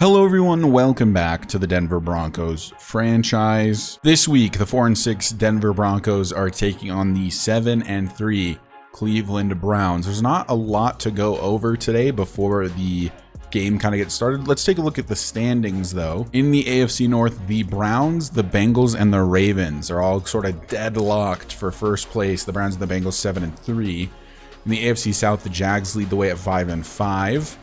Hello everyone, welcome back to the Denver Broncos franchise. This week, the 4-6 Denver Broncos are taking on the 7-3 Cleveland Browns. There's not a lot to go over today before the game kind of gets started. Let's take a look at the standings though. In the AFC North, the Browns, the Bengals, and the Ravens are all sort of deadlocked for first place. The Browns and the Bengals 7-3. In the AFC South, the Jags lead the way at 5-5.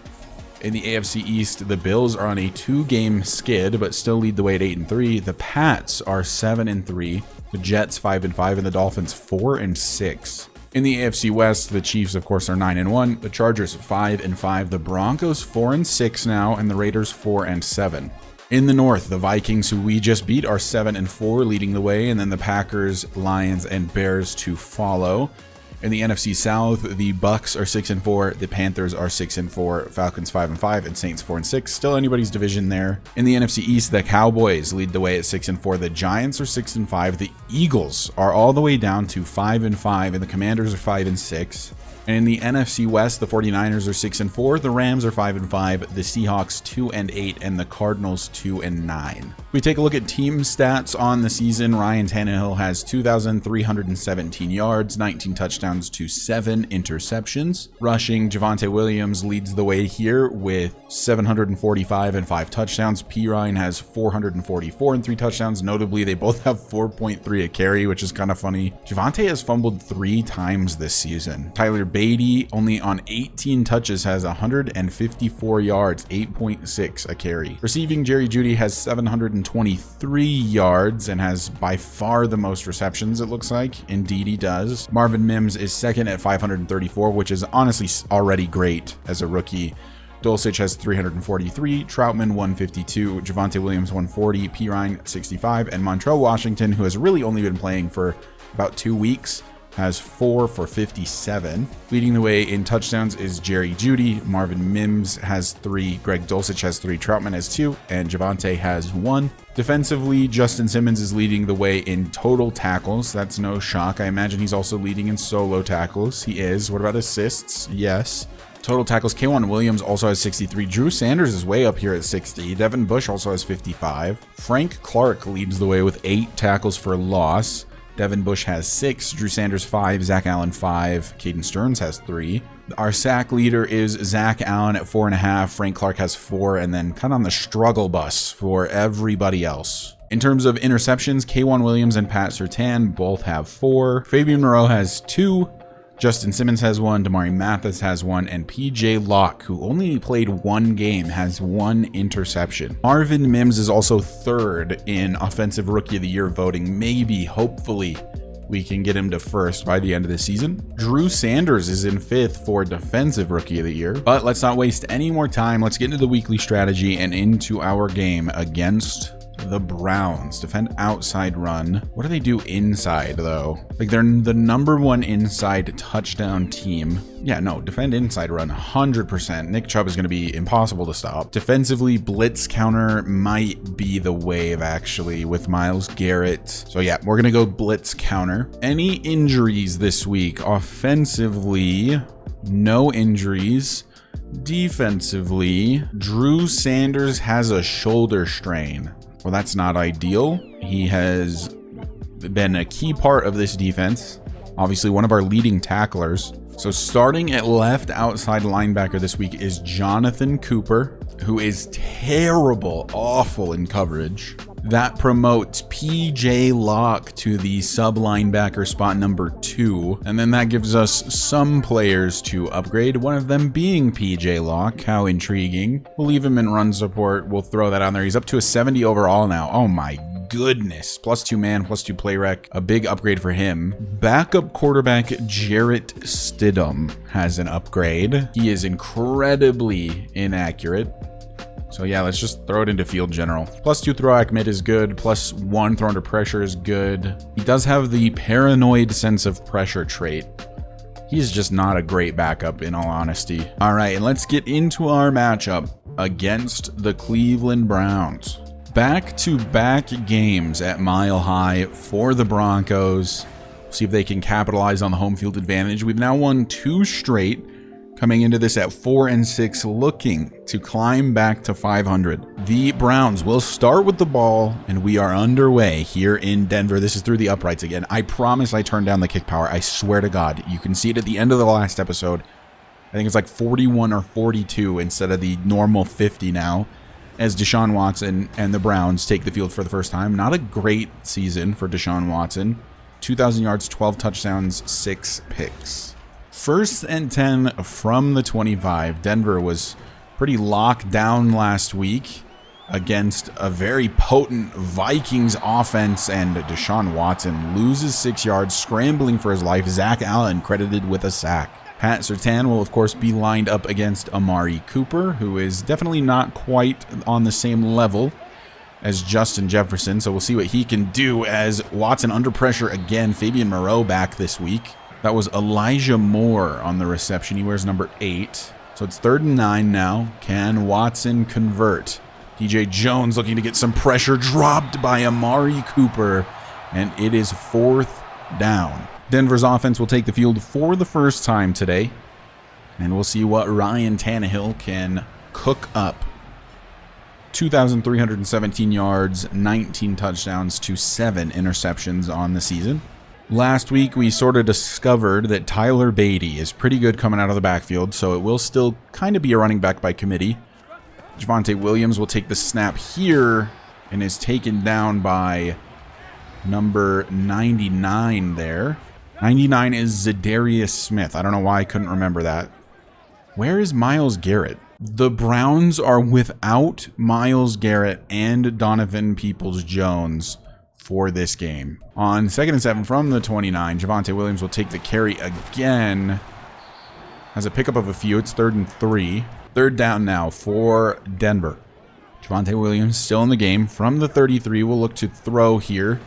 In the AFC East, the Bills are on a 2-game skid, but still lead the way at 8-3. The Pats are 7-3. The Jets 5-5, and the Dolphins 4-6. In the AFC West, the Chiefs, of course, are 9-1. The Chargers 5-5. The Broncos 4-6 now, and the Raiders 4-7. In the North, the Vikings, who we just beat, are 7-4, leading the way, and then the Packers, Lions, and Bears to follow. In the NFC South, the Bucks are 6-4, the Panthers are 6-4, Falcons 5-5, and Saints 4-6. Still anybody's division there. In the NFC East, the Cowboys lead the way at 6-4, the Giants are 6-5, the Eagles are all the way down to 5-5, and the Commanders are 5-6. And in the NFC West, the 49ers are 6-4, the Rams are 5-5, the Seahawks 2-8, and the Cardinals 2-9. We take a look at team stats on the season. Ryan Tannehill has 2,317 yards, 19 touchdowns to 7 interceptions. Rushing, Javonte Williams leads the way here with 745 and 5 touchdowns. P. Ryan has 444 and 3 touchdowns. Notably, they both have 4.3 a carry, which is kind of funny. Javonte has fumbled 3 times this season. Tyler Beatty, only on 18 touches, has 154 yards, 8.6 a carry. Receiving, Jerry Jeudy has 723 yards and has by far the most receptions, it looks like. Indeed, he does. Marvin Mims is second at 534, which is honestly already great as a rookie. Dulcich has 343, Troutman 152, Javonte Williams 140, P. Ryan 65, and Montrell Washington, who has really only been playing for about 2 weeks, has 4 for 57. Leading the way in touchdowns is Jerry Jeudy. Marvin Mims has 3, Greg Dulcich has 3, Troutman has 2, and Javonte has 1. Defensively, Justin Simmons is leading the way in total tackles. That's no shock. I imagine he's also leading in solo tackles. He is. What about assists? Yes. Total tackles, K'Waun Williams also has 63. Drew Sanders is way up here at 60. Devin Bush also has 55. Frank Clark leads the way with 8 tackles for loss. Devin Bush has 6, Drew Sanders 5, Zach Allen 5, Caden Stearns has 3. Our sack leader is Zach Allen at 4.5, Frank Clark has 4, and then kind of on the struggle bus for everybody else. In terms of interceptions, K'Waun Williams and Pat Surtain both have 4. Fabian Moreau has 2. Justin Simmons has 1, Damari Mathis has 1, and PJ Locke, who only played 1 game, has 1 interception. Marvin Mims is also 3rd in Offensive Rookie of the Year voting. Maybe, hopefully, we can get him to 1st by the end of the season. Drew Sanders is in 5th for Defensive Rookie of the Year. But let's not waste any more time. Let's get into the weekly strategy and into our game against the Browns. Defend outside run. What do they do inside though? Like, they're the #1 inside touchdown team. Yeah, no, defend inside run 100%. Nick Chubb is going to be impossible to stop. Defensively, blitz counter might be the wave actually with Myles Garrett. So yeah, we're going to go blitz counter. Any injuries this week? Offensively, no injuries. Defensively, Drew Sanders has a shoulder strain. Well, that's not ideal. He has been a key part of this defense. Obviously, one of our leading tacklers. So starting at left outside linebacker this week is Jonathan Cooper, who is terrible, awful in coverage. That promotes PJ Locke to the sub linebacker spot #2. And then that gives us some players to upgrade, one of them being PJ Locke. How intriguing. We'll leave him in run support. We'll throw that on there. He's up to a 70 overall now. Oh my goodness. +2 man, +2 play rec. A big upgrade for him. Backup quarterback Jarrett Stidham has an upgrade. He is incredibly inaccurate. So yeah, let's just throw it into field general. +2 throw accurate is good. +1 throw under pressure is good. He does have the paranoid sense of pressure trait. He's just not a great backup in all honesty. All right, and let's get into our matchup against the Cleveland Browns. Back-to-back games at Mile High for the Broncos. See if they can capitalize on the home field advantage. We've now won 2 straight. Coming into this at 4-6, looking to climb back to 500. The Browns will start with the ball, and we are underway here in Denver. This is through the uprights again. I promise I turned down the kick power. I swear to God. You can see it at the end of the last episode. I think it's like 41 or 42 instead of the normal 50 now, as Deshaun Watson and the Browns take the field for the first time. Not a great season for Deshaun Watson. 2,000 yards, 12 touchdowns, 6 picks. 1st and 10 from the 25. Denver was pretty locked down last week against a very potent Vikings offense, and Deshaun Watson loses 6 yards, scrambling for his life. Zach Allen credited with a sack. Pat Surtain will, of course, be lined up against Amari Cooper, who is definitely not quite on the same level as Justin Jefferson, so we'll see what he can do as Watson under pressure again. Fabian Moreau back this week. That was Elijah Moore on the reception. He wears number 8. So it's 3rd and 9 now. Can Watson convert? DJ Jones looking to get some pressure, dropped by Amari Cooper, and it is 4th down. Denver's offense will take the field for the first time today, and we'll see what Ryan Tannehill can cook up. 2,317 yards, 19 touchdowns to 7 interceptions on the season. Last week, we sort of discovered that Tyler Beatty is pretty good coming out of the backfield, so it will still kind of be a running back by committee. Javonte Williams will take the snap here and is taken down by number 99 there. 99 is Zadarius Smith. I don't know why I couldn't remember that. Where is Myles Garrett? The Browns are without Myles Garrett and Donovan Peoples-Jones for this game. On 2nd and 7 from the 29, Javonte Williams will take the carry again. Has a pickup of a few. It's 3rd and 3. 3rd down now for Denver. Javonte Williams still in the game. From the 33, we'll look to throw here.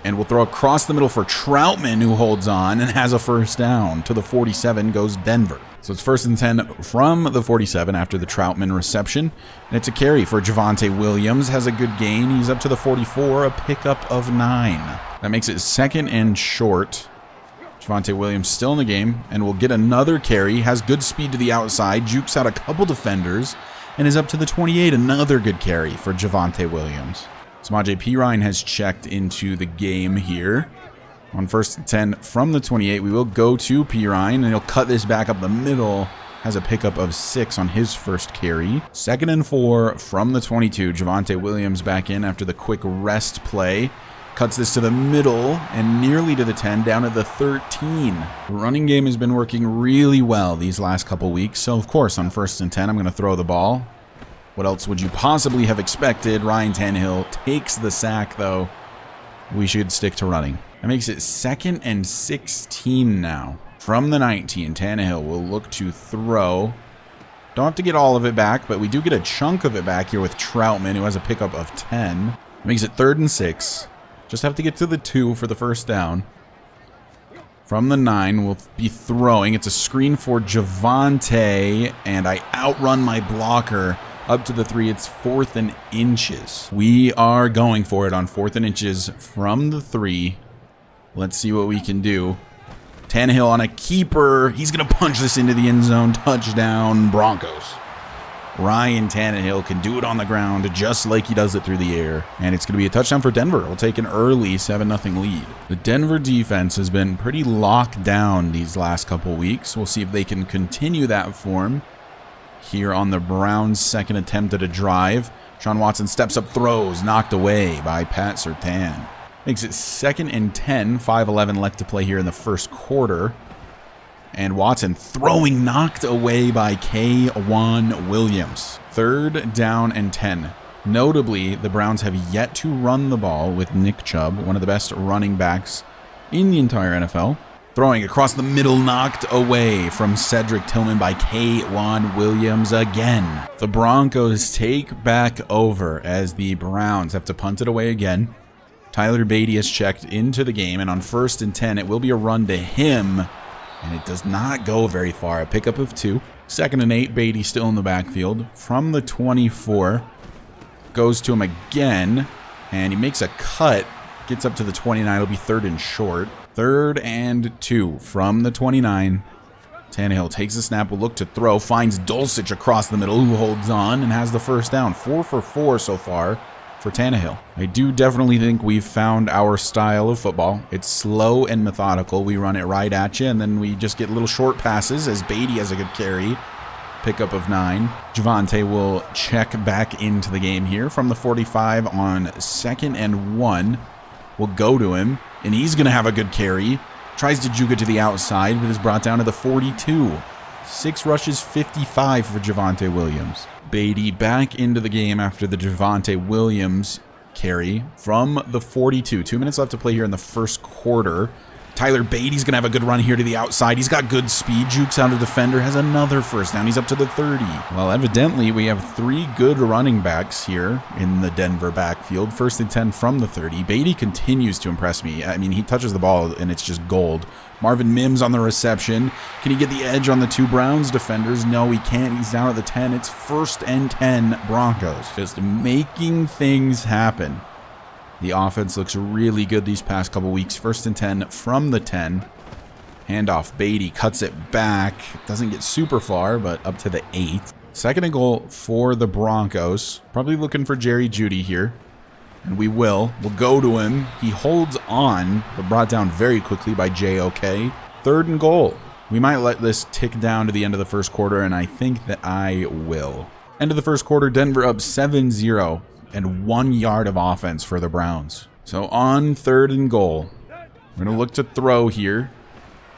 And we'll throw across the middle for Troutman, who holds on and has a 1st down. To the 47 goes Denver. So it's 1st and 10 from the 47 after the Troutman reception. And it's a carry for Javonte Williams. Has a good gain. He's up to the 44, a pickup of 9. That makes it 2nd and short. Javonte Williams still in the game and will get another carry. Has good speed to the outside. Jukes out a couple defenders and is up to the 28. Another good carry for Javonte Williams. Samaje Perine has checked into the game here. On 1st and 10 from the 28, we will go to Perine, and he'll cut this back up the middle. Has a pickup of 6 on his first carry. 2nd and 4 from the 22. Javonte Williams back in after the quick rest play. Cuts this to the middle and nearly to the 10, down at the 13. The running game has been working really well these last couple weeks, so of course on 1st and 10, I'm going to throw the ball. What else would you possibly have expected? Ryan Tannehill takes the sack, though. We should stick to running. That makes it 2nd and 16 now. From the 19, Tannehill will look to throw. Don't have to get all of it back, but we do get a chunk of it back here with Troutman, who has a pickup of 10. That makes it 3rd and 6. Just have to get to the 2 for the 1st down. From the 9, we'll be throwing. It's a screen for Javonte, and I outrun my blocker. Up to the 3, it's 4th and inches. We are going for it on 4th and inches from the 3. Let's see what we can do. Tannehill on a keeper. He's going to punch this into the end zone. Touchdown, Broncos. Ryan Tannehill can do it on the ground just like he does it through the air. And it's going to be a touchdown for Denver. We'll take an early 7-0 lead. The Denver defense has been pretty locked down these last couple weeks. We'll see if they can continue that form here on the Browns' 2nd attempt at a drive. Sean Watson steps up, throws, knocked away by Pat Surtain. Makes it 2nd and 10, 5:11 left to play here in the 1st quarter. And Watson throwing, knocked away by K1 Williams. 3rd down and 10. Notably, the Browns have yet to run the ball with Nick Chubb, one of the best running backs in the entire NFL. Throwing across the middle, knocked away from Cedric Tillman by K1 Williams again. The Broncos take back over as the Browns have to punt it away again. Tyler Beatty has checked into the game, and on 1st and 10, it will be a run to him, and it does not go very far. A pickup of 2. 2nd and 8, Beatty still in the backfield. From the 24, goes to him again, and he makes a cut, gets up to the 29. It'll be 3rd and short. 3rd and 2 from the 29. Tannehill takes the snap, will look to throw, finds Dulcich across the middle, who holds on and has the first down. 4 for 4 so far for Tannehill. I do definitely think we've found our style of football. It's slow and methodical. We run it right at you, and then we just get little short passes as Beatty has a good carry. Pickup of 9. Javonte will check back into the game here from the 45 on 2nd and 1. We'll go to him, and he's going to have a good carry. Tries to juke it to the outside, but is brought down to the 42. 6 rushes, 55 for Javonte Williams. Beatty back into the game after the Javonte Williams carry from the 42. 2 minutes left to play here in the first quarter. Tyler Beatty's going to have a good run here to the outside. He's got good speed. Jukes out a defender. Has another first down. He's up to the 30. Well, evidently, we have 3 good running backs here in the Denver backfield. 1st and 10 from the 30. Beatty continues to impress me. I mean, he touches the ball, and it's just gold. Marvin Mims on the reception. Can he get the edge on the 2 Browns defenders? No, he can't. He's down at the 10. It's 1st and 10 Broncos. Just making things happen. The offense looks really good these past couple weeks. 1st and 10 from the 10. Handoff. Beatty cuts it back. Doesn't get super far, but up to the 8. 2nd and goal for the Broncos. Probably looking for Jerry Jeudy here. And we will. We'll go to him. He holds on, but brought down very quickly by JOK. 3rd and goal. We might let this tick down to the end of the first quarter, and I think that I will. End of the first quarter, Denver up 7-0. And 1 yard of offense for the Browns. So on 3rd and goal, we're going to look to throw here.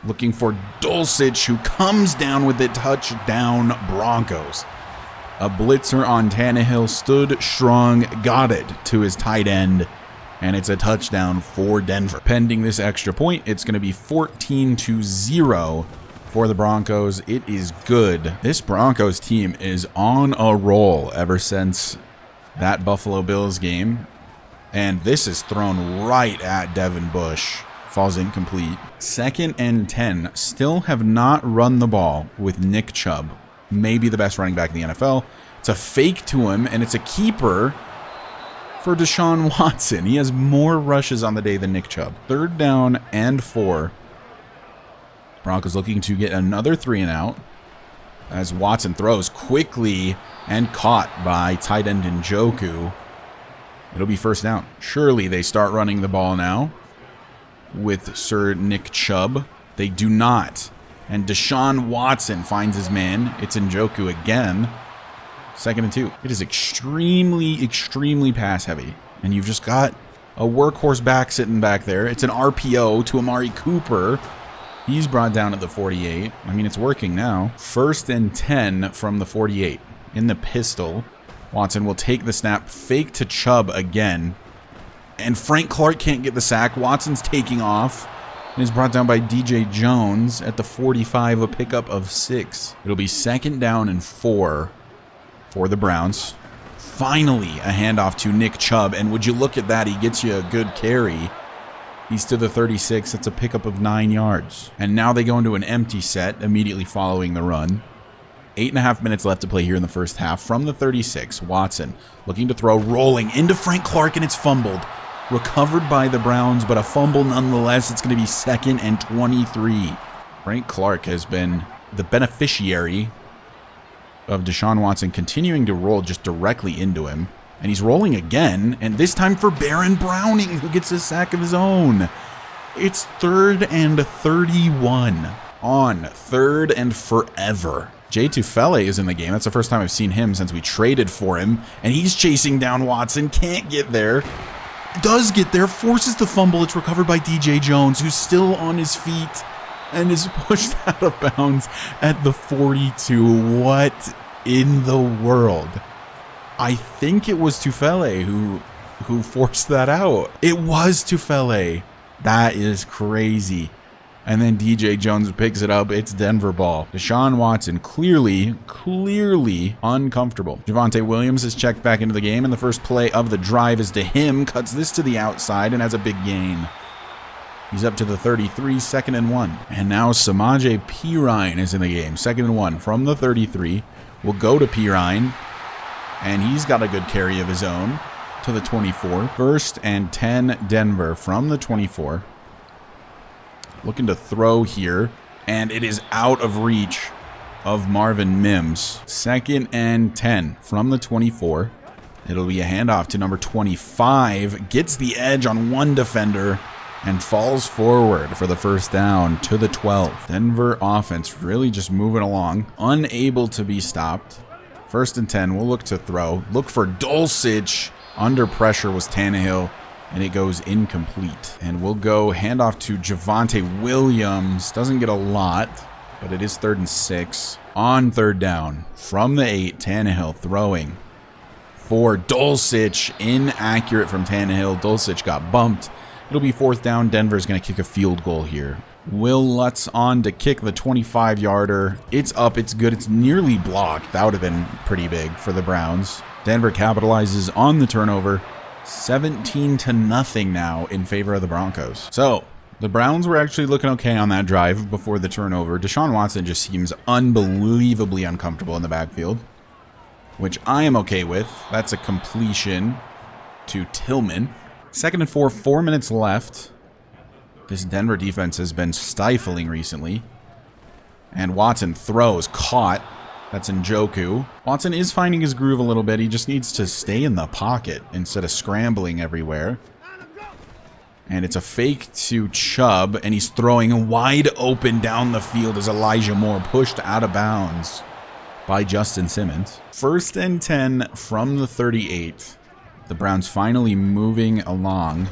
Looking for Dulcich, who comes down with it. Touchdown, Broncos. A blitzer on Tannehill stood strong, got it to his tight end, and it's a touchdown for Denver. Pending this extra point, it's going to be 14-0 for the Broncos. It is good. This Broncos team is on a roll ever since that Buffalo Bills game, and this is thrown right at Devin Bush. Falls incomplete. 2nd and 10. Still have not run the ball with Nick Chubb. Maybe the best running back in the NFL. It's a fake to him, and it's a keeper for Deshaun Watson. He has more rushes on the day than Nick Chubb. 3rd down and 4. Broncos looking to get another 3 and out as Watson throws quickly and caught by tight end Njoku. It'll be 1st down. Surely they start running the ball now with Sir Nick Chubb. They do not. And Deshaun Watson finds his man. It's Njoku again. 2nd and 2. It is extremely, extremely pass heavy. And you've just got a workhorse back sitting back there. It's an RPO to Amari Cooper. He's brought down at the 48. I mean, it's working now. 1st and 10 from the 48. In the pistol, Watson will take the snap, fake to Chubb again, and Frank Clark can't get the sack. Watson's taking off and is brought down by DJ Jones at the 45, a pickup of 6. It'll be 2nd down and 4 for the Browns. Finally, a handoff to Nick Chubb, and would you look at that, he gets you a good carry. He's to the 36. It's a pickup of 9 yards. And now they go into an empty set immediately following the run. 8.5 minutes left to play here in the first half. From the 36, Watson looking to throw, rolling into Frank Clark, and it's fumbled. Recovered by the Browns, but a fumble nonetheless. It's going to be 2nd and 23. Frank Clark has been the beneficiary of Deshaun Watson continuing to roll just directly into him. And he's rolling again, and this time for Baron Browning, who gets a sack of his own. It's 3rd and 31. On 3rd and forever. Jay Tufele is in the game. That's the first time I've seen him since we traded for him. And he's chasing down Watson. Can't get there. Does get there. Forces the fumble. It's recovered by DJ Jones, who's still on his feet and is pushed out of bounds at the 42. What in the world? I think it was Tufele who forced that out. It was Tufele. That is crazy. And then DJ Jones picks it up. It's Denver ball. Deshaun Watson clearly uncomfortable. Javonte Williams is checked back into the game, and the first play of the drive is to him. Cuts this to the outside and has a big gain. He's up to the 33, 2nd and 1. And now Samaje Perine is in the game. 2nd and 1 from the 33. We'll go to Perine, and he's got a good carry of his own to the 24. 1st and 10 Denver from the 24. Looking to throw here. And it is out of reach of Marvin Mims. 2nd and 10 from the 24. It'll be a handoff to number 25. Gets the edge on one defender and falls forward for the first down to the 12. Denver offense really just moving along. Unable to be stopped. 1st and 10. We'll look to throw. Look for Dulcich. Under pressure was Tannehill. And it goes incomplete. And we'll go handoff to Javonte Williams. Doesn't get a lot, but it is 3rd and 6. On 3rd down, from the 8, Tannehill throwing for Dulcich. Inaccurate from Tannehill. Dulcich got bumped. It'll be 4th down. Denver's going to kick a field goal here. Will Lutz on to kick the 25-yarder. It's up. It's good. It's nearly blocked. That would have been pretty big for the Browns. Denver capitalizes on the turnover. 17-0 now in favor of the Broncos. So the Browns were actually looking okay on that drive before the turnover. Deshaun Watson just seems unbelievably uncomfortable in the backfield, which I am okay with. That's a completion to Tillman. 2nd and 4, 4 minutes left. This Denver defense has been stifling recently. And Watson throws, caught. That's Njoku. Watson is finding his groove a little bit. He just needs to stay in the pocket instead of scrambling everywhere. And it's a fake to Chubb, and he's throwing wide open down the field as Elijah Moore pushed out of bounds by Justin Simmons. 1st and 10 from the 38. The Browns finally moving along.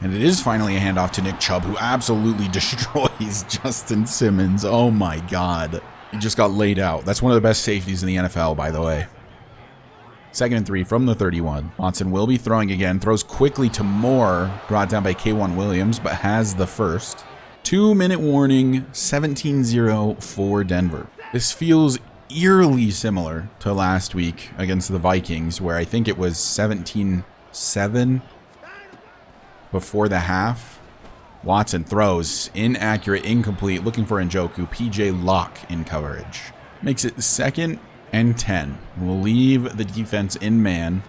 And it is finally a handoff to Nick Chubb, who absolutely destroys Justin Simmons. Oh my God. He just got laid out. That's one of the best safeties in the NFL, by the way. 2nd and 3 from the 31. Watson will be throwing again. Throws quickly to Moore. Brought down by K'Wan Williams, but has the first. 2-minute warning. 17-0 for Denver. This feels eerily similar to last week against the Vikings, where I think it was 17-7 before the half. Watson throws, inaccurate, incomplete, looking for Njoku. PJ Locke in coverage. Makes it 2nd and 10. We'll leave the defense in man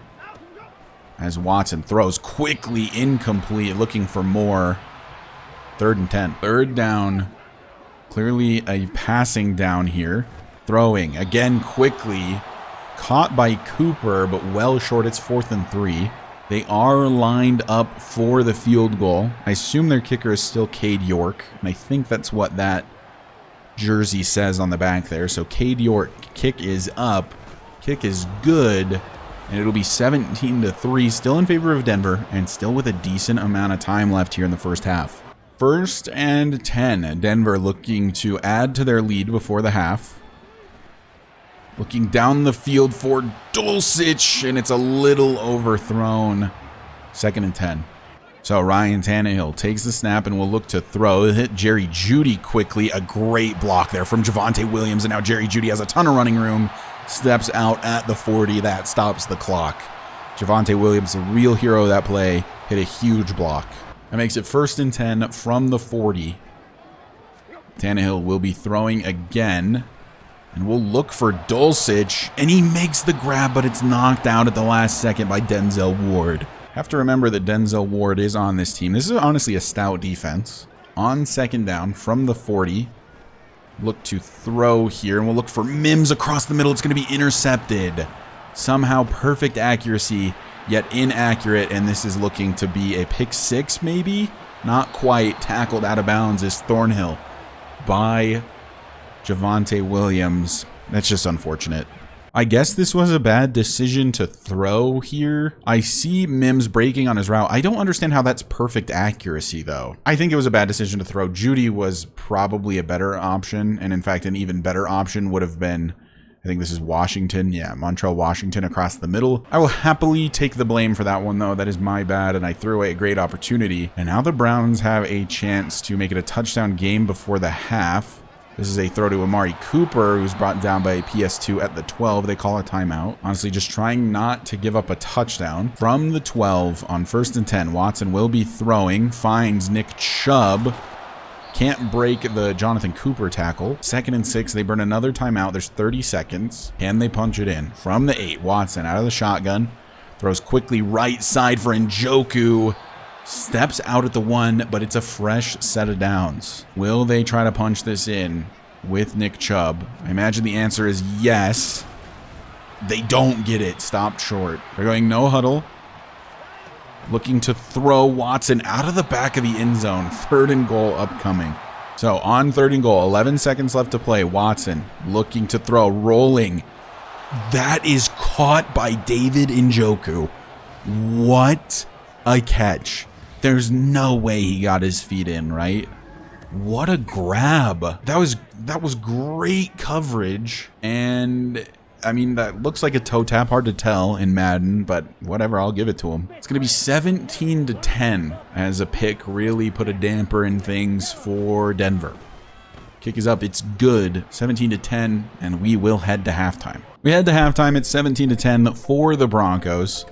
as Watson throws quickly, incomplete, looking for more. 3rd and 10. 3rd down. Clearly a passing down here. Throwing again quickly. Caught by Cooper, but well short. It's 4th and 3. They are lined up for the field goal. I assume their kicker is still Cade York, and I think that's what that jersey says on the back there. So Cade York, kick is up. Kick is good, and it'll be 17-3, still in favor of Denver, and still with a decent amount of time left here in the first half. 1st and 10. Denver looking to add to their lead before the half. Looking down the field for Dulcich, and it's a little overthrown. 2nd and 10. So Ryan Tannehill takes the snap and will look to throw. Hit Jerry Jeudy quickly. A great block there from Javonte Williams, and now Jerry Jeudy has a ton of running room. Steps out at the 40. That stops the clock. Javonte Williams, the real hero of that play, hit a huge block. That makes it 1st and 10 from the 40. Tannehill will be throwing again. And we'll look for Dulcich, and he makes the grab, but it's knocked out at the last second by Denzel Ward. Have to remember that Denzel Ward is on this team. This is honestly a stout defense. On 2nd down from the 40. Look to throw here, and we'll look for Mims across the middle. It's going to be intercepted. Somehow perfect accuracy, yet inaccurate, and this is looking to be a pick 6 maybe? Not quite. Tackled out of bounds is Thornhill by Javonte Williams. That's just unfortunate. I guess this was a bad decision to throw here. I see Mims breaking on his route. I don't understand how that's perfect accuracy, though. I think it was a bad decision to throw. Jeudy was probably a better option, and in fact, an even better option would have been, I think this is Washington. Yeah, Montreal Washington across the middle. I will happily take the blame for that one, though. That is my bad, and I threw away a great opportunity. And now the Browns have a chance to make it a touchdown game before the half. This is a throw to Amari Cooper, who's brought down by a PS2 at the 12. They call a timeout. Honestly, just trying not to give up a touchdown. From the 12 on 1st and 10, Watson will be throwing. Finds Nick Chubb. Can't break the Jonathan Cooper tackle. 2nd and 6, they burn another timeout. There's 30 seconds. Can they punch it in? From the 8, Watson out of the shotgun. Throws quickly right side for Njoku. Steps out at the 1, but it's a fresh set of downs. Will they try to punch this in with Nick Chubb? I imagine the answer is yes. They don't get it. Stopped short. They're going no huddle. Looking to throw Watson out of the back of the end zone. 3rd and goal upcoming. So on 3rd and goal, 11 seconds left to play. Watson looking to throw, rolling. That is caught by David Njoku. What a catch. There's no way he got his feet in, right? What a grab. That was great coverage. And I mean, that looks like a toe tap, hard to tell in Madden, but whatever, I'll give it to him. It's going to be 17-10 as a pick really put a damper in things for Denver. Kick is up, it's good, 17-10, and we will head to halftime. We head to halftime at 17-10 for the Broncos.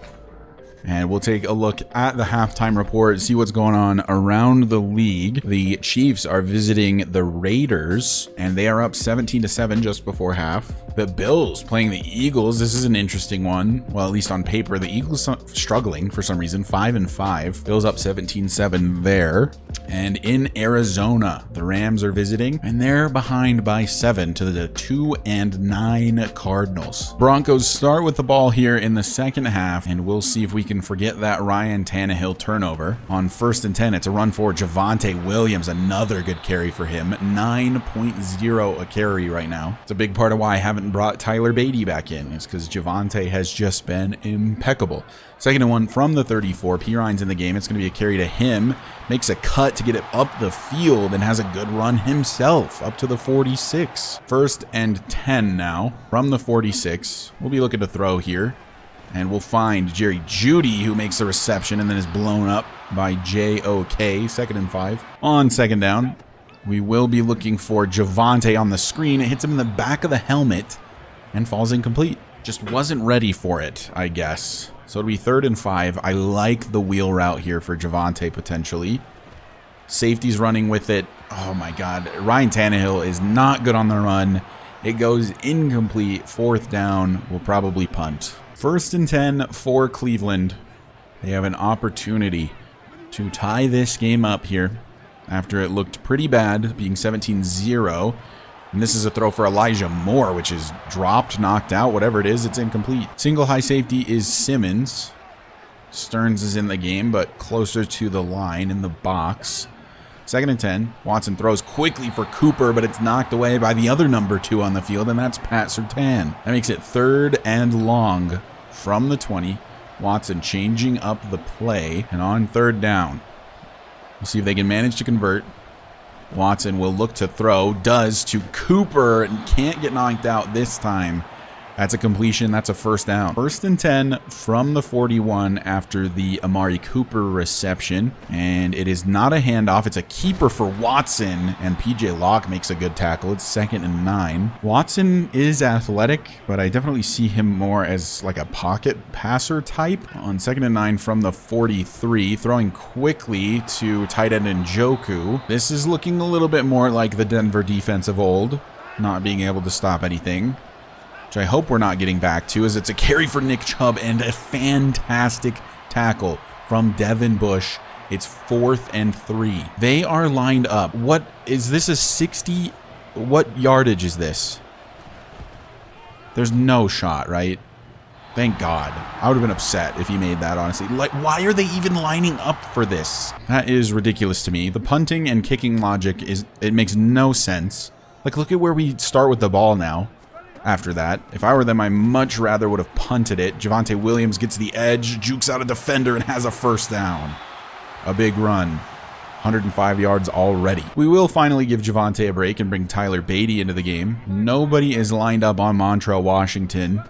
And we'll take a look at the halftime report, see what's going on around the league. The Chiefs are visiting the Raiders, and they are up 17-7 just before half. The Bills playing the Eagles. This is an interesting one. Well, at least on paper, the Eagles struggling for some reason, 5-5. Bills up 17-7 there. And in Arizona, the Rams are visiting, and they're behind by 7 to the 2-9 Cardinals. Broncos start with the ball here in the second half, and we'll see if we can forget that Ryan Tannehill turnover. On 1st and 10, it's a run for Javonte Williams, another good carry for him. 9.0 a carry right now. It's a big part of why I haven't brought Tyler Beatty back in, is because Javonte has just been impeccable. 2nd and 1 from the 34. Piron's in the game. It's going to be a carry to him. Makes a cut to get it up the field and has a good run himself up to the 46. 1st and 10 now from the 46. We'll be looking to throw here. And we'll find Jerry Jeudy, who makes the reception and then is blown up by J.O.K. 2nd and 5. On 2nd down, we will be looking for Javonte on the screen. It hits him in the back of the helmet and falls incomplete. Just wasn't ready for it, I guess. So it'll be 3rd and 5. I like the wheel route here for Javonte potentially. Safety's running with it. Oh my God. Ryan Tannehill is not good on the run. It goes incomplete. 4th down. We'll probably punt. 1st and 10 for Cleveland. They have an opportunity to tie this game up here after it looked pretty bad, being 17-0. And this is a throw for Elijah Moore, which is dropped, knocked out, whatever it is, it's incomplete. Single high safety is Simmons. Stearns is in the game, but closer to the line in the box. 2nd and 10. Watson throws quickly for Cooper, but it's knocked away by the other number 2 on the field, and that's Pat Surtain. That makes it 3rd and long from the 20. Watson changing up the play, and on 3rd down. We'll see if they can manage to convert. Watson will look to throw, does to Cooper, and can't get knocked out this time. That's a completion. That's a 1st down. 1st and 10 from the 41 after the Amari Cooper reception. And it is not a handoff. It's a keeper for Watson. And PJ Locke makes a good tackle. It's 2nd and 9. Watson is athletic, but I definitely see him more as like a pocket passer type. On 2nd and 9 from the 43, throwing quickly to tight end Njoku. This is looking a little bit more like the Denver defense of old, not being able to stop anything, which I hope we're not getting back to, as it's a carry for Nick Chubb and a fantastic tackle from Devin Bush. It's 4th and 3. They are lined up. What is this, a 60? What yardage is this? There's no shot, right? Thank God. I would have been upset if he made that, honestly. Like, why are they even lining up for this? That is ridiculous to me. The punting and kicking logic it makes no sense. Like, look at where we start with the ball now. After that, if I were them, I much rather would have punted it. Javonte Williams gets the edge, jukes out a defender, and has a 1st down. A big run. 105 yards already. We will finally give Javonte a break and bring Tyler Beatty into the game. Nobody is lined up on Montrell Washington.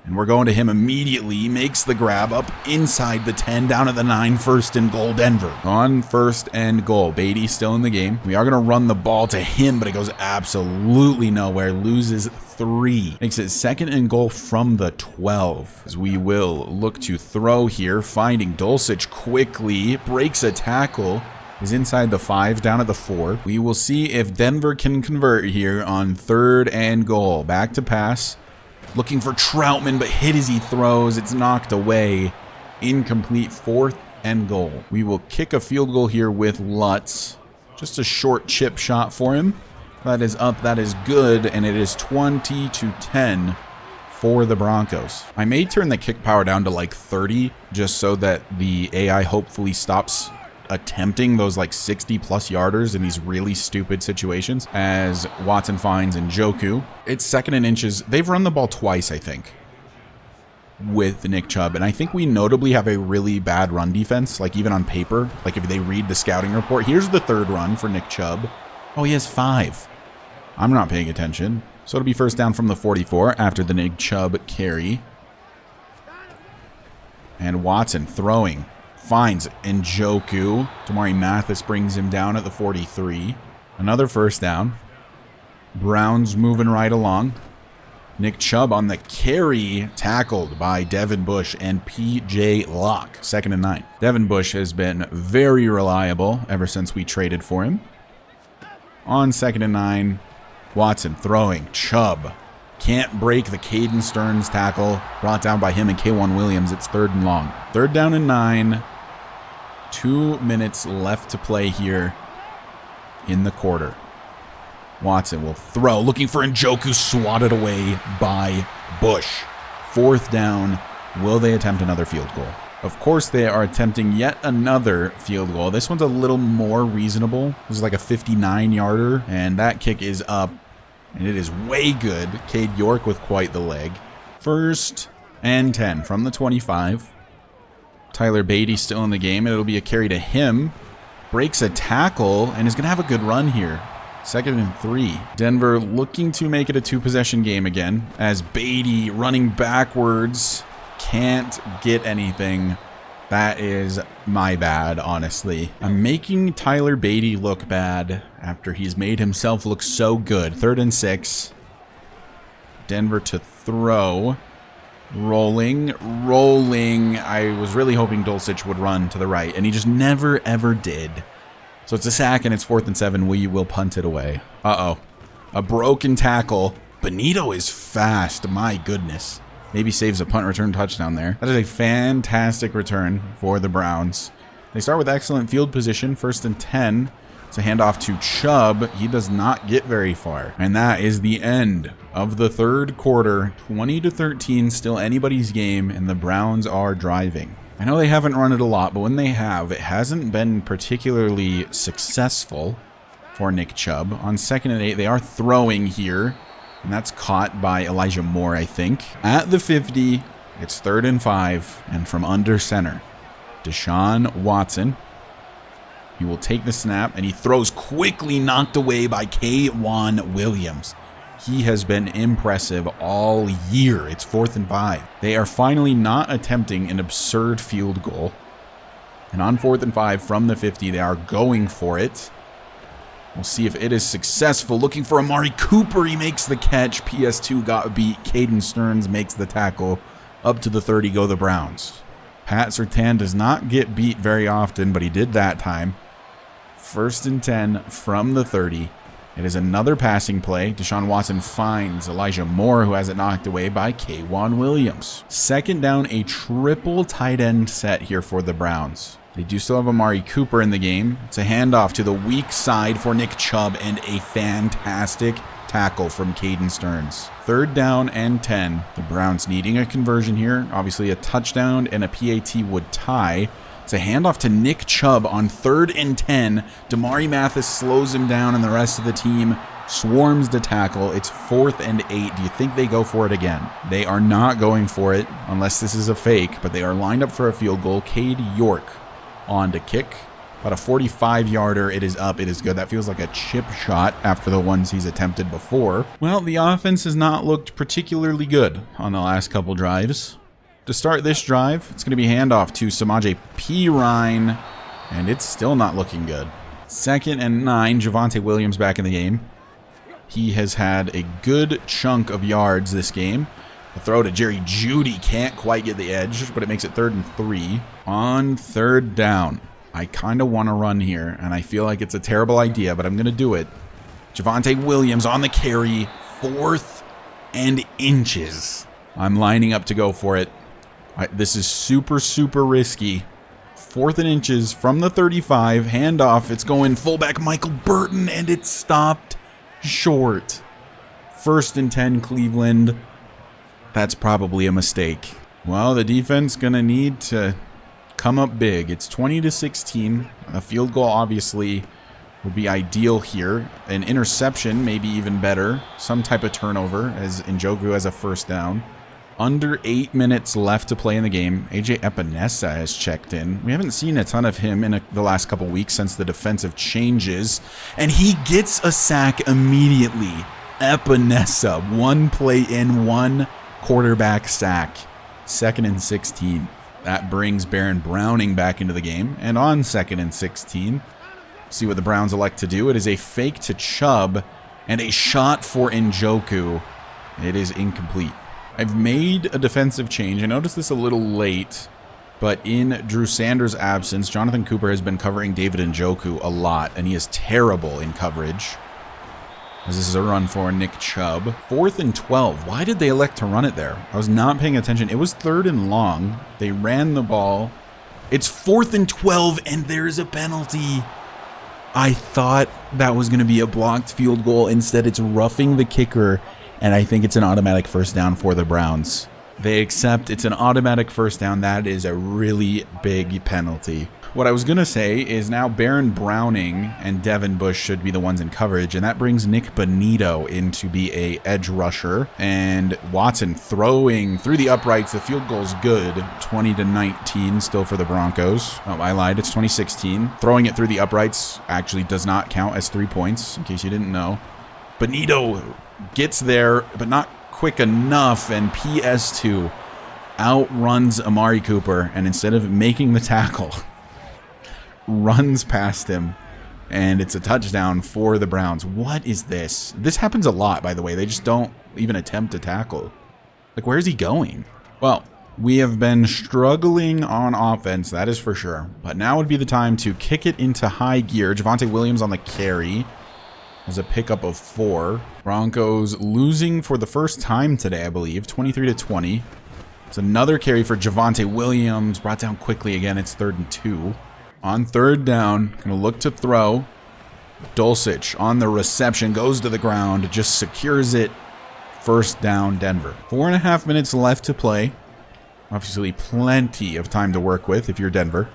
And we're going to him immediately. He makes the grab up inside the 10, down at the 9, 1st and goal, Denver. On 1st and goal, Beatty still in the game. We are going to run the ball to him, but it goes absolutely nowhere. Loses 3. Makes it 2nd and goal from the 12. As we will look to throw here, finding Dulcich quickly. Breaks a tackle. Is inside the 5, down at the 4. We will see if Denver can convert here on 3rd and goal. Back to pass. Looking for Troutman, but hit as he throws. It's knocked away. Incomplete. 4th and goal. We will kick a field goal here with Lutz. Just a short chip shot for him. That is up. That is good. And it is 20-10 for the Broncos. I may turn the kick power down to like 30 just so that the AI hopefully stops attempting those like 60-plus yarders in these really stupid situations as Watson finds Njoku. It's 2nd and inches. They've run the ball twice, I think, with Nick Chubb. And I think we notably have a really bad run defense, like even on paper. Like if they read the scouting report, here's the 3rd run for Nick Chubb. Oh, he has 5. I'm not paying attention. So it'll be 1st down from the 44 after the Nick Chubb carry. And Watson throwing. Finds Njoku. Damari Mathis brings him down at the 43. Another 1st down. Browns moving right along. Nick Chubb on the carry, tackled by Devin Bush and P.J. Locke. 2nd and 9. Devin Bush has been very reliable ever since we traded for him. On 2nd and 9, Watson throwing. Chubb can't break the Caden Stearns tackle, brought down by him and K'Wan Williams. It's 3rd and long. 3rd down and 9. 2 minutes left to play here in the quarter. Watson will throw, looking for Njoku, swatted away by Bush. 4th down. Will they attempt another field goal? Of course, they are attempting yet another field goal. This one's a little more reasonable. This is like a 59-yarder, and that kick is up, and it is way good. Cade York with quite the leg. 1st and 10 from the 25. Tyler Beatty still in the game, and it'll be a carry to him. Breaks a tackle, and is going to have a good run here. 2nd and 3. Denver looking to make it a 2-possession game again, as Beatty running backwards. Can't get anything. That is my bad, honestly. I'm making Tyler Beatty look bad after he's made himself look so good. 3rd and 6. Denver to throw. Rolling. I was really hoping Dulcich would run to the right, and he just never, ever did. So it's a sack, and it's 4th and 7. We will punt it away. Uh-oh. A broken tackle. Benito is fast. My goodness. Maybe saves a punt return touchdown there. That is a fantastic return for the Browns. They start with excellent field position. 1st and 10. It's a handoff to Chubb. He does not get very far. And that is the end of the 3rd quarter. 20-13, still anybody's game, and the Browns are driving. I know they haven't run it a lot, but when they have, it hasn't been particularly successful for Nick Chubb. On 2nd and 8, they are throwing here, and that's caught by Elijah Moore, I think. At the 50, it's 3rd and 5, and from under center, Deshaun Watson. He will take the snap, and he throws quickly, knocked away by K'Wan Williams. He has been impressive all year. It's 4th and 5. They are finally not attempting an absurd field goal. And on 4th and 5 from the 50, they are going for it. We'll see if it is successful. Looking for Amari Cooper. He makes the catch. PS2 got beat. Caden Stearns makes the tackle. Up to the 30 go the Browns. Pat Surtain does not get beat very often, but he did that time. 1st and 10 from the 30. It is another passing play. Deshaun Watson finds Elijah Moore, who has it knocked away by K'Wan Williams. 2nd down, a triple tight end set here for the Browns. They do still have Amari Cooper in the game. It's a handoff to the weak side for Nick Chubb, and a fantastic tackle from Caden Stearns. 3rd down and 10. The Browns needing a conversion here. Obviously a touchdown and a PAT would tie. It's a handoff to Nick Chubb on 3rd and 10. Damari Mathis slows him down, and the rest of the team swarms to tackle. It's 4th and 8. Do you think they go for it again? They are not going for it unless this is a fake, but they are lined up for a field goal. Cade York on to kick. About a 45-yarder. It is up. It is good. That feels like a chip shot after the ones he's attempted before. Well, the offense has not looked particularly good on the last couple drives. To start this drive, it's going to be handoff to Samaje Perine, and it's still not looking good. 2nd and 9, Javonte Williams back in the game. He has had a good chunk of yards this game. The throw to Jerry Jeudy can't quite get the edge, but it makes it 3rd and 3. On 3rd down, I kind of want to run here, and I feel like it's a terrible idea, but I'm going to do it. Javonte Williams on the carry, 4th and inches. I'm lining up to go for it. This is super, super risky. 4th and inches from the 35. Handoff. It's going fullback Michael Burton, and it's stopped short. 1st and 10 Cleveland. That's probably a mistake. Well, the defense going to need to come up big. It's 20-16. A field goal obviously would be ideal here. An interception, maybe even better. Some type of turnover, as Njoku has a 1st down. Under 8 minutes left to play in the game. AJ Epinesa has checked in. We haven't seen a ton of him in the last couple weeks since the defensive changes. And he gets a sack immediately. Epinesa, 1 play in, 1 quarterback sack. 2nd and 16. That brings Baron Browning back into the game. And on 2nd and 16... see what the Browns elect to do. It is a fake to Chubb and a shot for Njoku. It is incomplete. I've made a defensive change. I noticed this a little late, but in Drew Sanders' absence, Jonathan Cooper has been covering David Njoku a lot, and he is terrible in coverage. As this is a run for Nick Chubb. 4th and 12. Why did they elect to run it there? I was not paying attention. It was 3rd and long. They ran the ball. It's 4th and 12, and there's a penalty. I thought that was going to be a blocked field goal. Instead, it's roughing the kicker, and I think it's an automatic 1st down for the Browns. They accept it's an automatic 1st down. That is a really big penalty. What I was going to say is now Baron Browning and Devin Bush should be the ones in coverage, and that brings Nick Bonito in to be a edge rusher. And Watson throwing through the uprights. The field goal's good. 20-19 still for the Broncos. Oh, I lied. It's 2016. Throwing it through the uprights actually does not count as 3 points, in case you didn't know. Bonito gets there, but not quick enough, and PS2 outruns Amari Cooper, and instead of making the tackle, runs past him, and it's a touchdown for the Browns. What is this? This happens a lot, by the way. They just don't even attempt to tackle. Like, where's he going? Well, we have been struggling on offense, that is for sure. But now would be the time to kick it into high gear. Javonte Williams on the carry. There's a pickup of 4. Broncos losing for the first time today, I believe. 23-20. It's another carry for Javonte Williams. Brought down quickly again. It's 3rd and 2. On 3rd down, going to look to throw. Dulcich on the reception, goes to the ground, just secures it. 1st down, Denver. 4.5 minutes left to play. Obviously, plenty of time to work with if you're Denver.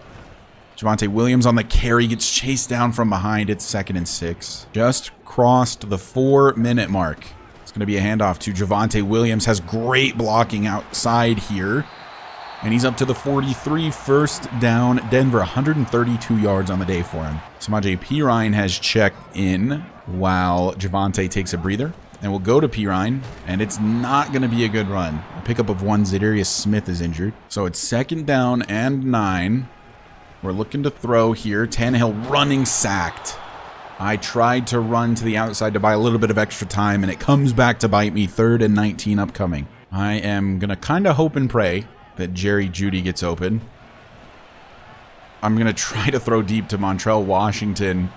Javonte Williams on the carry, gets chased down from behind. It's 2nd and 6. Just crossed the 4-minute mark. It's going to be a handoff to Javonte Williams. Has great blocking outside here. And he's up to the 43, 1st down, Denver. 132 yards on the day for him. Samaje Perine has checked in while Javonte takes a breather. And we'll go to Perine, and it's not going to be a good run. A pickup of 1, Zadarius Smith is injured. So it's 2nd down and 9. We're looking to throw here. Tannehill running, sacked. I tried to run to the outside to buy a little bit of extra time, and it comes back to bite me. 3rd and 19 upcoming. I am going to kind of hope and pray that Jerry Jeudy gets open. I'm going to try to throw deep to Montrell Washington.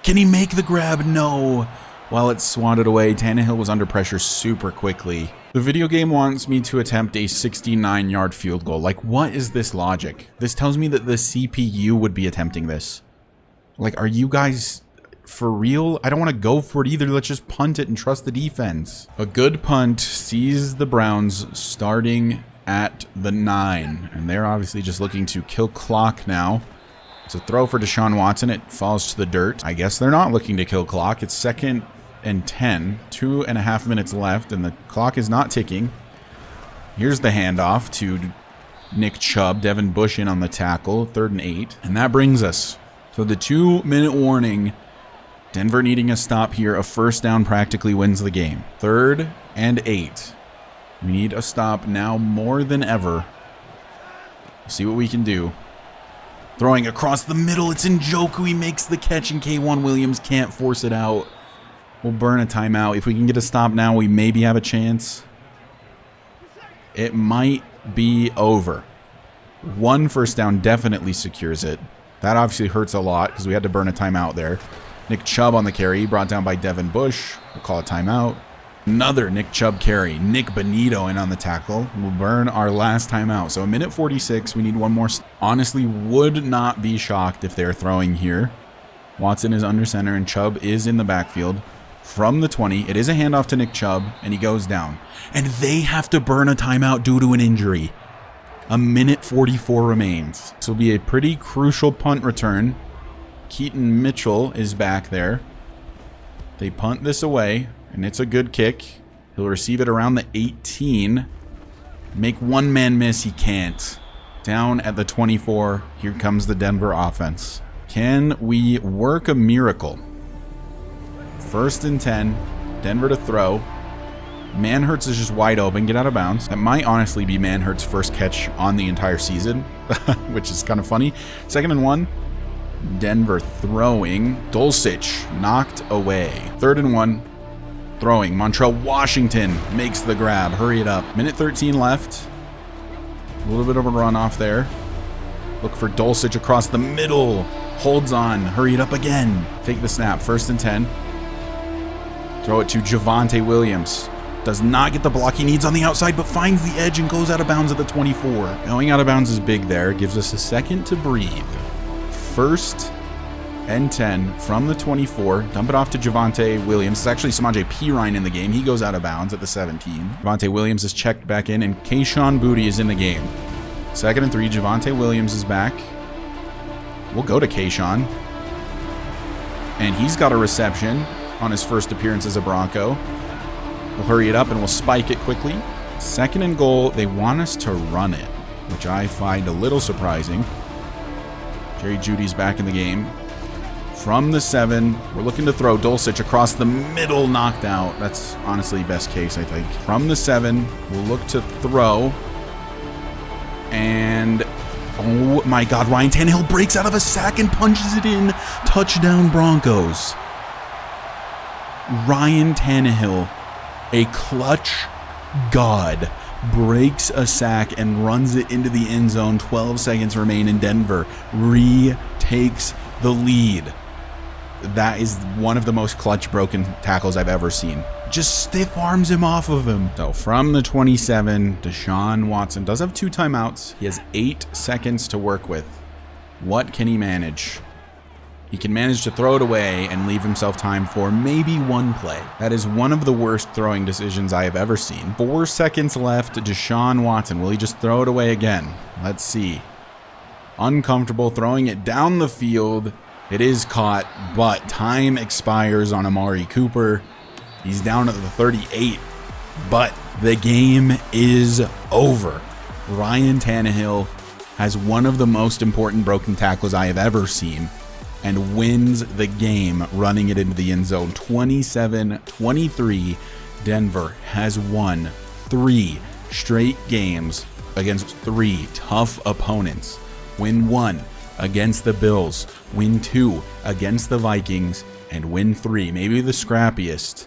Can he make the grab? No. While it's swatted away, Tannehill was under pressure super quickly. The video game wants me to attempt a 69-yard field goal. Like, what is this logic? This tells me that the CPU would be attempting this. Like, are you guys for real? I don't want to go for it either. Let's just punt it and trust the defense. A good punt sees the Browns starting at the 9. And they're obviously just looking to kill clock now. It's a throw for Deshaun Watson. It falls to the dirt. I guess they're not looking to kill clock. It's 2nd and 10. 2.5 minutes left, and the clock is not ticking. Here's the handoff to Nick Chubb. Devin Bush in on the tackle. 3rd and 8. And that brings us to the 2-minute warning. Denver needing a stop here. A 1st down practically wins the game. 3rd and 8. We need a stop now more than ever. See what we can do. Throwing across the middle. It's Njoku. He makes the catch, and K1 Williams can't force it out. We'll burn a timeout. If we can get a stop now, we maybe have a chance. It might be over. 1 1st down definitely secures it. That obviously hurts a lot because we had to burn a timeout there. Nick Chubb on the carry, brought down by Devin Bush. We'll call a timeout. Another Nick Chubb carry. Nick Bonito in on the tackle. We'll burn our last time out. So a minute 46. We need one more. Honestly, would not be shocked if they're throwing here. Watson is under center and Chubb is in the backfield. From the 20, it is a handoff to Nick Chubb, and he goes down. And they have to burn a timeout due to an injury. A minute 44 remains. This will be a pretty crucial punt return. Keaton Mitchell is back there. They punt this away, and it's a good kick. He'll receive it around the 18. Make one man miss, he can't. Down at the 24, here comes the Denver offense. Can we work a miracle? 1st and 10, Denver to throw. Manhurts is just wide open, get out of bounds. That might honestly be Manhurt's first catch on the entire season, which is kind of funny. 2nd and 1, Denver throwing. Dulcich knocked away. 3rd and 1, throwing. Montrell Washington makes the grab. Hurry it up. Minute 13 left. A little bit of a run off there. Look for Dulcich across the middle. Holds on. Hurry it up again. Take the snap. 1st and 10. Throw it to Javonte Williams. Does not get the block he needs on the outside, but finds the edge and goes out of bounds at the 24. Going out of bounds is big there. Gives us a second to breathe. 1st and 10 from the 24. Dump it off to Javonte Williams. It's actually Samaje Perine in the game. He goes out of bounds at the 17. Javonte Williams is checked back in, and Kayshon Boutte is in the game. 2nd and 3. Javonte Williams is back. We'll go to Kayshon. And he's got a reception on his first appearance as a Bronco. We'll hurry it up and we'll spike it quickly. 2nd and goal. They want us to run it, which I find a little surprising. Jerry Jeudy's back in the game. From the 7, we're looking to throw. Dulcich across the middle, knocked out. That's honestly best case, I think. From the 7, we'll look to throw. And oh my God, Ryan Tannehill breaks out of a sack and punches it in. Touchdown Broncos. Ryan Tannehill, a clutch god, breaks a sack and runs it into the end zone. 12 seconds remain in Denver. Retakes the lead. That is one of the most clutch broken tackles I've ever seen. Just stiff arms him off of him. So from the 27, Deshaun Watson does have 2 timeouts. He has 8 seconds to work with. What can he manage? He can manage to throw it away and leave himself time for maybe 1 play. That is one of the worst throwing decisions I have ever seen. 4 seconds left. Deshaun Watson. Will he just throw it away again? Let's see. Uncomfortable throwing it down the field. It is caught, but time expires on Amari Cooper. He's down at the 38, but the game is over. Ryan Tannehill has one of the most important broken tackles I have ever seen and wins the game, running it into the end zone. 27-23. Denver has won 3 straight games against 3 tough opponents. Win 1 against the Bills, win 2 against the Vikings, and win 3, maybe the scrappiest,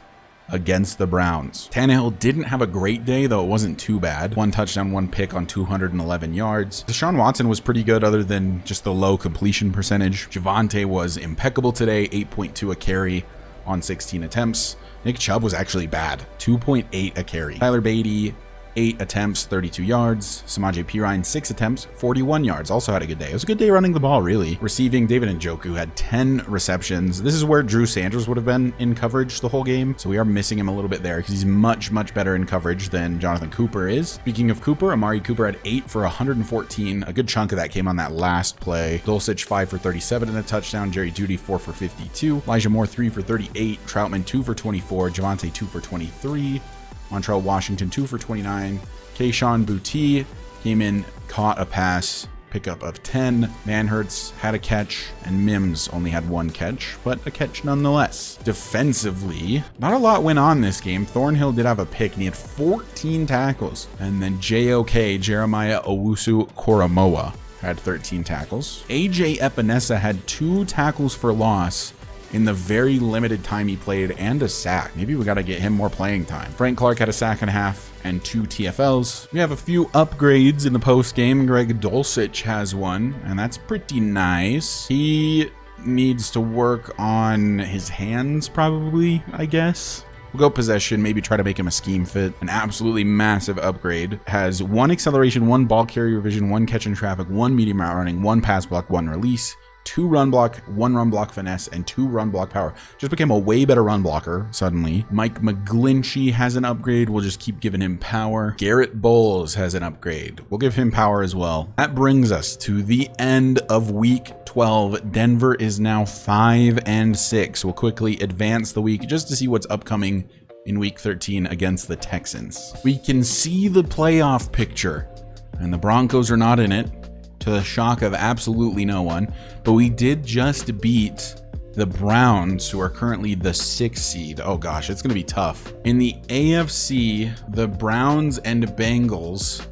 against the Browns. Tannehill didn't have a great day, though it wasn't too bad. 1 touchdown, 1 pick on 211 yards. Deshaun Watson was pretty good other than just the low completion percentage. Javonte was impeccable today, 8.2 a carry on 16 attempts. Nick Chubb was actually bad, 2.8 a carry. Tyler Beatty, 8 attempts, 32 yards. Samaje Perine, 6 attempts, 41 yards. Also had a good day. It was a good day running the ball, really. Receiving, David Njoku had 10 receptions. This is where Drew Sanders would have been in coverage the whole game, so we are missing him a little bit there because he's much, much better in coverage than Jonathan Cooper is. Speaking of Cooper, Amari Cooper had 8 for 114. A good chunk of that came on that last play. Dulcich, 5 for 37 and a touchdown. Jerry Jeudy, 4 for 52. Elijah Moore, 3 for 38. Troutman, 2 for 24. Javonte, 2 for 23. Montrell Washington, 2 for 29. Kayshon Boutte came in, caught a pass, pickup of 10. Manhurts had a catch, and Mims only had 1 catch, but a catch nonetheless. Defensively, not a lot went on this game. Thornhill did have a pick, and he had 14 tackles. And then JOK, Jeremiah Owusu-Koramoah, had 13 tackles. AJ Epinesa had 2 tackles for loss in the very limited time he played, and a sack. Maybe we got to get him more playing time. Frank Clark had a sack and a half and 2 TFLs. We have a few upgrades in the post game. Greg Dulcich has 1, and that's pretty nice. He needs to work on his hands, probably, I guess. We'll go possession, maybe try to make him a scheme fit. An absolutely massive upgrade. Has 1 acceleration, 1 ball carrier vision, 1 catch in traffic, 1 medium route running, 1 pass block, 1 release, 2 run block, 1 run block finesse, and 2 run block power. Just became a way better run blocker suddenly. Mike McGlinchey has an upgrade. We'll just keep giving him power. Garrett Bowles has an upgrade. We'll give him power as well. That brings us to the end of week 12. Denver is now 5-6. We'll quickly advance the week just to see what's upcoming in week 13 against the Texans. We can see the playoff picture, and the Broncos are not in it, to the shock of absolutely no one, but we did just beat the Browns, who are currently the 6th seed. Oh gosh, it's gonna be tough. In the AFC, the Browns and Bengals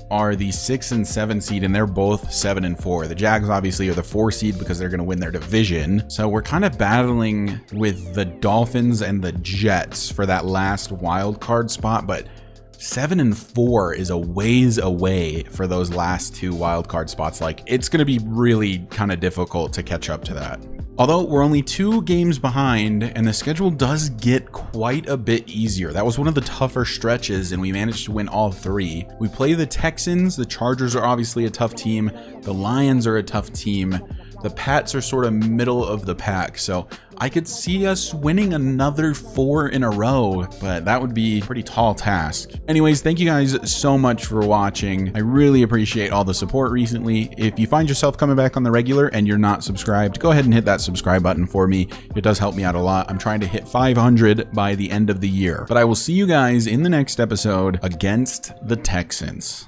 are the 6 and 7 seed, and they're both 7 and 4. The Jags obviously are the 4 seed because they're gonna win their division. So we're kind of battling with the Dolphins and the Jets for that last wild card spot, but 7 and 4 is a ways away for those last 2 wildcard spots. Like, it's going to be really kind of difficult to catch up to that. Although we're only 2 games behind, and the schedule does get quite a bit easier. That was one of the tougher stretches, and we managed to win all 3. We play the Texans. The Chargers are obviously a tough team. The Lions are a tough team. The Pats are sort of middle of the pack, so I could see us winning another 4 in a row, but that would be a pretty tall task. Anyways, thank you guys so much for watching. I really appreciate all the support recently. If you find yourself coming back on the regular and you're not subscribed, go ahead and hit that subscribe button for me. It does help me out a lot. I'm trying to hit 500 by the end of the year. But I will see you guys in the next episode against the Texans.